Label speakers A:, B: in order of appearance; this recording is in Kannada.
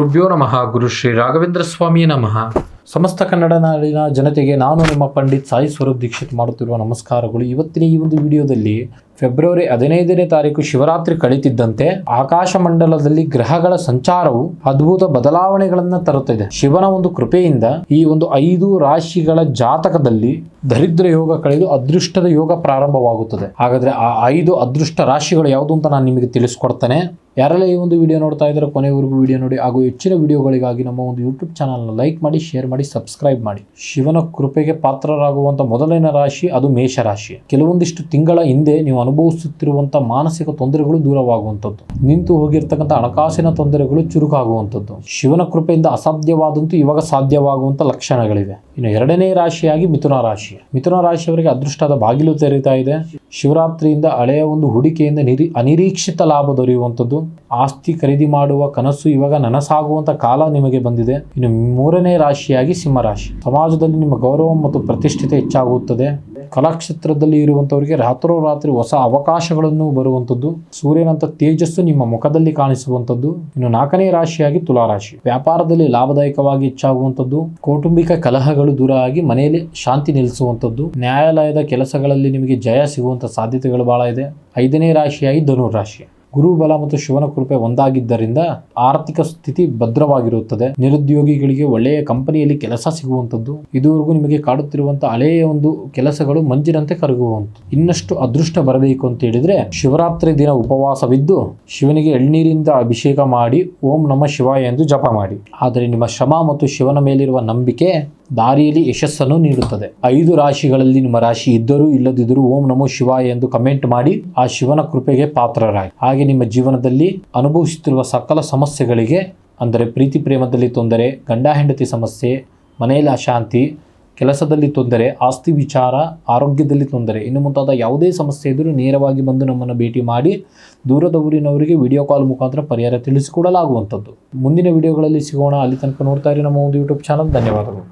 A: ಗುರುಭ್ಯೋ ನಮಃ. ಗುರು ಶ್ರೀ ರಾಘವೇಂದ್ರ ಸ್ವಾಮಿಯೇ ನಮಃ. ಸಮಸ್ತ ಕನ್ನಡ ನಾಡಿನ ಜನತೆಗೆ ನಾನು ನಿಮ್ಮ ಪಂಡಿತ್ ಸಾಯಿ ಸ್ವರೂಪ್ ದೀಕ್ಷಿತ್ ಮಾಡುತ್ತಿರುವ ನಮಸ್ಕಾರಗಳು. ಇವತ್ತಿನ ಈ ಒಂದು ವಿಡಿಯೋದಲ್ಲಿ ಫೆಬ್ರವರಿ 15ನೇ ತಾರೀಕು ಶಿವರಾತ್ರಿ ಕಳೆತಿದ್ದಂತೆ ಆಕಾಶ ಮಂಡಲದಲ್ಲಿ ಗ್ರಹಗಳ ಸಂಚಾರವು ಅದ್ಭುತ ಬದಲಾವಣೆಗಳನ್ನ ತರುತ್ತಿದೆ. ಶಿವನ ಒಂದು ಕೃಪೆಯಿಂದ ಈ ಒಂದು 5 ರಾಶಿಗಳ ಜಾತಕದಲ್ಲಿ ದರಿದ್ರ ಯೋಗ ಕಳೆದು ಅದೃಷ್ಟದ ಯೋಗ ಪ್ರಾರಂಭವಾಗುತ್ತದೆ. ಹಾಗಾದ್ರೆ ಆ 5 ಅದೃಷ್ಟ ರಾಶಿಗಳು ಯಾವುದು ಅಂತ ನಾನು ನಿಮಗೆ ತಿಳಿಸ್ಕೊಡ್ತೇನೆ. ಯಾರೆಲ್ಲ ಈ ಒಂದು ವಿಡಿಯೋ ನೋಡ್ತಾ ಇದ್ದಾರೆ ಕೊನೆವರೆಗೂ ವಿಡಿಯೋ ನೋಡಿ, ಹಾಗೂ ಹೆಚ್ಚಿನ ವಿಡಿಯೋಗಳಿಗಾಗಿ ನಮ್ಮ ಒಂದು ಯೂಟ್ಯೂಬ್ ಚಾನಲ್ನ ಲೈಕ್ ಮಾಡಿ, ಶೇರ್ ಮಾಡಿ, ಸಬ್ಸ್ಕ್ರೈಬ್ ಮಾಡಿ. ಶಿವನ ಕೃಪೆಗೆ ಪಾತ್ರರಾಗುವಂತ ಮೊದಲನೇ ರಾಶಿ ಅದು ಮೇಷರಾಶಿ. ಕೆಲವೊಂದಿಷ್ಟು ತಿಂಗಳ ಹಿಂದೆ ನೀವು ಅನುಭವಿಸುತ್ತಿರುವಂತಹ ಮಾನಸಿಕ ತೊಂದರೆಗಳು ದೂರವಾಗುವಂಥದ್ದು, ನಿಂತು ಹೋಗಿರ್ತಕ್ಕಂಥ ಹಣಕಾಸಿನ ತೊಂದರೆಗಳು ಚುರುಕಾಗುವಂಥದ್ದು, ಶಿವನ ಕೃಪೆಯಿಂದ ಅಸಾಧ್ಯವಾದಂತೂ ಇವಾಗ ಸಾಧ್ಯವಾಗುವಂತ ಲಕ್ಷಣಗಳಿವೆ. ಇನ್ನು ಎರಡನೇ ರಾಶಿಯಾಗಿ ಮಿಥುನ ರಾಶಿ. ಮಿಥುನ ರಾಶಿಯವರಿಗೆ ಅದೃಷ್ಟದ ಬಾಗಿಲು ತೆರೀತಾ ಇದೆ. ಶಿವರಾತ್ರಿಯಿಂದ ಹಳೆಯ ಒಂದು ಹೂಡಿಕೆಯಿಂದ ಅನಿರೀಕ್ಷಿತ ಲಾಭ ದೊರೆಯುವಂಥದ್ದು, ಆಸ್ತಿ ಖರೀದಿ ಮಾಡುವ ಕನಸು ಇವಾಗ ನನಸಾಗುವಂತ ಕಾಲ ನಿಮಗೆ ಬಂದಿದೆ. ಇನ್ನು ಮೂರನೇ ರಾಶಿಯಾಗಿ ಸಿಂಹರಾಶಿ. ಸಮಾಜದಲ್ಲಿ ನಿಮ್ಮ ಗೌರವ ಮತ್ತು ಪ್ರತಿಷ್ಠಿತೆ ಹೆಚ್ಚಾಗುತ್ತದೆ. ಕಲಾಕ್ಷೇತ್ರದಲ್ಲಿ ಇರುವಂತವರಿಗೆ ರಾತ್ರೋರಾತ್ರಿ ಹೊಸ ಅವಕಾಶಗಳನ್ನು ಬರುವಂಥದ್ದು, ಸೂರ್ಯನಂತ ತೇಜಸ್ಸು ನಿಮ್ಮ ಮುಖದಲ್ಲಿ ಕಾಣಿಸುವಂಥದ್ದು. ಇನ್ನು ನಾಲ್ಕನೇ ರಾಶಿಯಾಗಿ ತುಲಾರಾಶಿ. ವ್ಯಾಪಾರದಲ್ಲಿ ಲಾಭದಾಯಕವಾಗಿ ಹೆಚ್ಚಾಗುವಂಥದ್ದು, ಕೌಟುಂಬಿಕ ಕಲಹಗಳು ದೂರ ಆಗಿ ಮನೆಯಲ್ಲಿ ಶಾಂತಿ ನಿಲ್ಲಿಸುವಂಥದ್ದು, ನ್ಯಾಯಾಲಯದ ಕೆಲಸಗಳಲ್ಲಿ ನಿಮಗೆ ಜಯ ಸಿಗುವಂತ ಸಾಧ್ಯತೆಗಳು ಬಹಳ ಇದೆ. ಐದನೇ ರಾಶಿಯಾಗಿ ಧನುರಾಶಿ. ಗುರು ಬಲ ಮತ್ತು ಶಿವನ ಕೃಪೆ ಒಂದಾಗಿದ್ದರಿಂದ ಆರ್ಥಿಕ ಸ್ಥಿತಿ ಭದ್ರವಾಗಿರುತ್ತದೆ. ನಿರುದ್ಯೋಗಿಗಳಿಗೆ ಒಳ್ಳೆಯ ಕಂಪನಿಯಲ್ಲಿ ಕೆಲಸ ಸಿಗುವಂಥದ್ದು, ಇದುವರೆಗೂ ನಿಮಗೆ ಕಾಡುತ್ತಿರುವಂತಹ ಹಳೆಯ ಒಂದು ಕೆಲಸಗಳು ಮಂಜಿನಂತೆ ಕರಗುವಂಥದ್ದು. ಇನ್ನಷ್ಟು ಅದೃಷ್ಟ ಬರಬೇಕು ಅಂತ ಹೇಳಿದ್ರೆ ಶಿವರಾತ್ರಿ ದಿನ ಉಪವಾಸವಿದ್ದು ಶಿವನಿಗೆ ಎಳ್ನೀರಿಂದ ಅಭಿಷೇಕ ಮಾಡಿ ಓಂ ನಮಃ ಶಿವಾಯ ಎಂದು ಜಪ ಮಾಡಿ. ಆದರೆ ನಿಮ್ಮ ಶ್ರಮ ಮತ್ತು ಶಿವನ ಮೇಲಿರುವ ನಂಬಿಕೆ ದಾರಿಯಲ್ಲಿ ಯಶಸ್ಸನ್ನು ನೀಡುತ್ತದೆ. 5 ರಾಶಿಗಳಲ್ಲಿ ನಿಮ್ಮ ರಾಶಿ ಇದ್ದರೂ ಇಲ್ಲದಿದ್ದರೂ ಓಂ ನಮೋ ಶಿವಾಯ ಎಂದು ಕಮೆಂಟ್ ಮಾಡಿ ಆ ಶಿವನ ಕೃಪೆಗೆ ಪಾತ್ರರಾಗಿ. ಹಾಗೆ ನಿಮ್ಮ ಜೀವನದಲ್ಲಿ ಅನುಭವಿಸುತ್ತಿರುವ ಸಕಲ ಸಮಸ್ಯೆಗಳಿಗೆ, ಅಂದರೆ ಪ್ರೀತಿ ಪ್ರೇಮದಲ್ಲಿ ತೊಂದರೆ, ಗಂಡ ಹೆಂಡತಿ ಸಮಸ್ಯೆ, ಮನೆಯಲ್ಲಿ ಅಶಾಂತಿ, ಕೆಲಸದಲ್ಲಿ ತೊಂದರೆ, ಆಸ್ತಿ ವಿಚಾರ, ಆರೋಗ್ಯದಲ್ಲಿ ತೊಂದರೆ, ಇನ್ನು ಮುಂತಾದ ಯಾವುದೇ ಸಮಸ್ಯೆ ಇದ್ದರೂ ನೇರವಾಗಿ ಬಂದು ನಮ್ಮನ್ನು ಭೇಟಿ ಮಾಡಿ ದೂರದ ಊರಿನವರಿಗೆ ವಿಡಿಯೋ ಕಾಲ್ ಮುಖಾಂತರ ಪರಿಹಾರ ತಿಳಿಸಿಕೊಡಲಾಗುವಂಥದ್ದು. ಮುಂದಿನ ವಿಡಿಯೋಗಳಲ್ಲಿ ಸಿಗೋಣ. ಅಲ್ಲಿ ತನಕ ನೋಡ್ತಾ ಇರಿ ನಮ್ಮ ಒಂದು ಯೂಟ್ಯೂಬ್ ಚಾನಲ್. ಧನ್ಯವಾದಗಳು.